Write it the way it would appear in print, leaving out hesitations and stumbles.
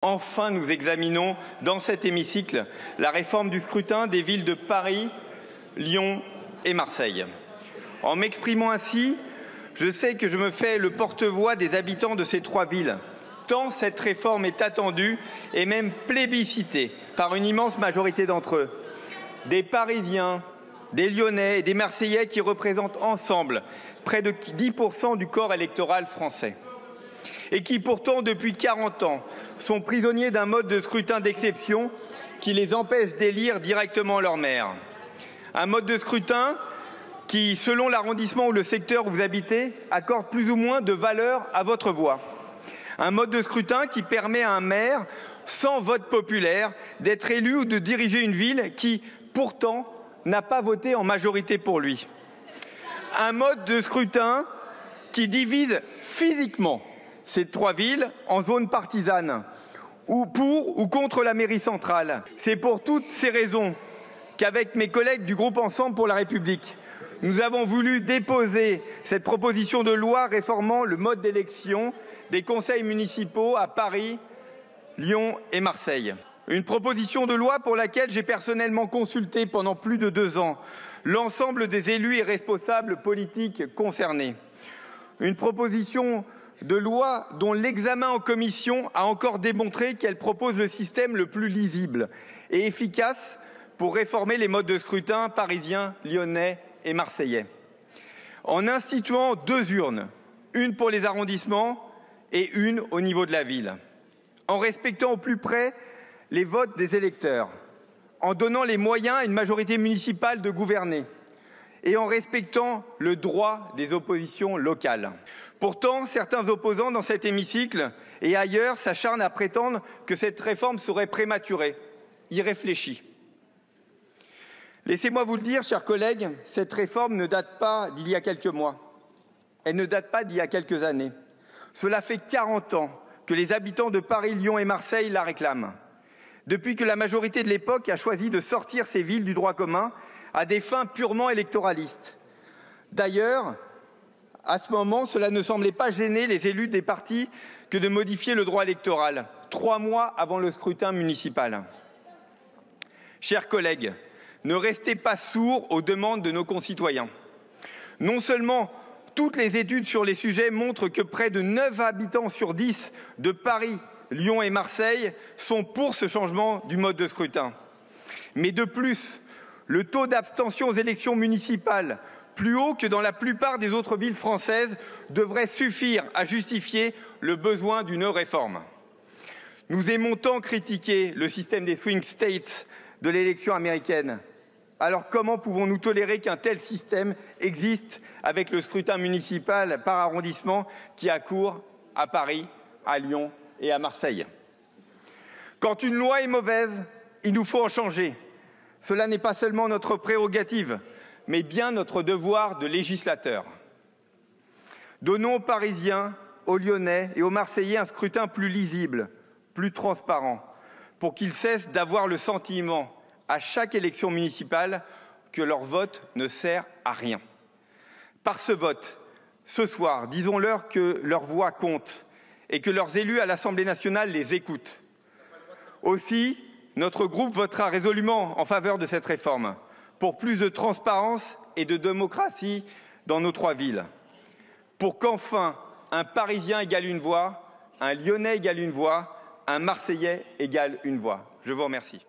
Enfin, nous examinons dans cet hémicycle la réforme du scrutin des villes de Paris, Lyon et Marseille. En m'exprimant ainsi, je sais que je me fais le porte-voix des habitants de ces trois villes, tant cette réforme est attendue et même plébiscitée par une immense majorité d'entre eux. Des Parisiens, des Lyonnais et des Marseillais qui représentent ensemble près de 10% du corps électoral français. Et qui pourtant, depuis 40 ans, sont prisonniers d'un mode de scrutin d'exception qui les empêche d'élire directement leur maire. Un mode de scrutin qui, selon l'arrondissement ou le secteur où vous habitez, accorde plus ou moins de valeur à votre voix. Un mode de scrutin qui permet à un maire, sans vote populaire, d'être élu ou de diriger une ville qui, pourtant, n'a pas voté en majorité pour lui. Un mode de scrutin qui divise physiquement ces trois villes en zones partisanes, ou pour ou contre la mairie centrale. C'est pour toutes ces raisons qu'avec mes collègues du groupe Ensemble pour la République, nous avons voulu déposer cette proposition de loi réformant le mode d'élection des conseils municipaux à Paris, Lyon et Marseille. Une proposition de loi pour laquelle j'ai personnellement consulté pendant plus de 2 ans l'ensemble des élus et responsables politiques concernés. Une proposition de loi dont l'examen en commission a encore démontré qu'elle propose le système le plus lisible et efficace pour réformer les modes de scrutin parisiens, lyonnais et marseillais. En instituant 2 urnes, une pour les arrondissements et une au niveau de la ville. En respectant au plus près les votes des électeurs, en donnant les moyens à une majorité municipale de gouverner et en respectant le droit des oppositions locales. Pourtant, certains opposants dans cet hémicycle et ailleurs s'acharnent à prétendre que cette réforme serait prématurée, irréfléchie. Laissez-moi vous le dire, chers collègues, cette réforme ne date pas d'il y a quelques mois. Elle ne date pas d'il y a quelques années. Cela fait 40 ans que les habitants de Paris, Lyon et Marseille la réclament. Depuis que la majorité de l'époque a choisi de sortir ces villes du droit commun à des fins purement électoralistes. D'ailleurs, à ce moment, cela ne semblait pas gêner les élus des partis que de modifier le droit électoral, 3 mois avant le scrutin municipal. Chers collègues, ne restez pas sourds aux demandes de nos concitoyens. Non seulement toutes les études sur les sujets montrent que près de 9 habitants sur 10 de Paris, Lyon et Marseille sont pour ce changement du mode de scrutin. Mais de plus, le taux d'abstention aux élections municipales, plus haut que dans la plupart des autres villes françaises, devrait suffire à justifier le besoin d'une réforme. Nous aimons tant critiquer le système des swing states de l'élection américaine. Alors comment pouvons-nous tolérer qu'un tel système existe avec le scrutin municipal par arrondissement qui a cours à Paris, à Lyon et à Marseille? Quand une loi est mauvaise, il nous faut en changer. Cela n'est pas seulement notre prérogative, mais bien notre devoir de législateur. Donnons aux Parisiens, aux Lyonnais et aux Marseillais un scrutin plus lisible, plus transparent, pour qu'ils cessent d'avoir le sentiment, à chaque élection municipale, que leur vote ne sert à rien. Par ce vote, ce soir, disons-leur que leur voix compte et que leurs élus à l'Assemblée nationale les écoutent. Aussi, notre groupe votera résolument en faveur de cette réforme, pour plus de transparence et de démocratie dans nos 3 villes. Pour qu'enfin, un Parisien égale une voix, un Lyonnais égale une voix, un Marseillais égale une voix. Je vous remercie.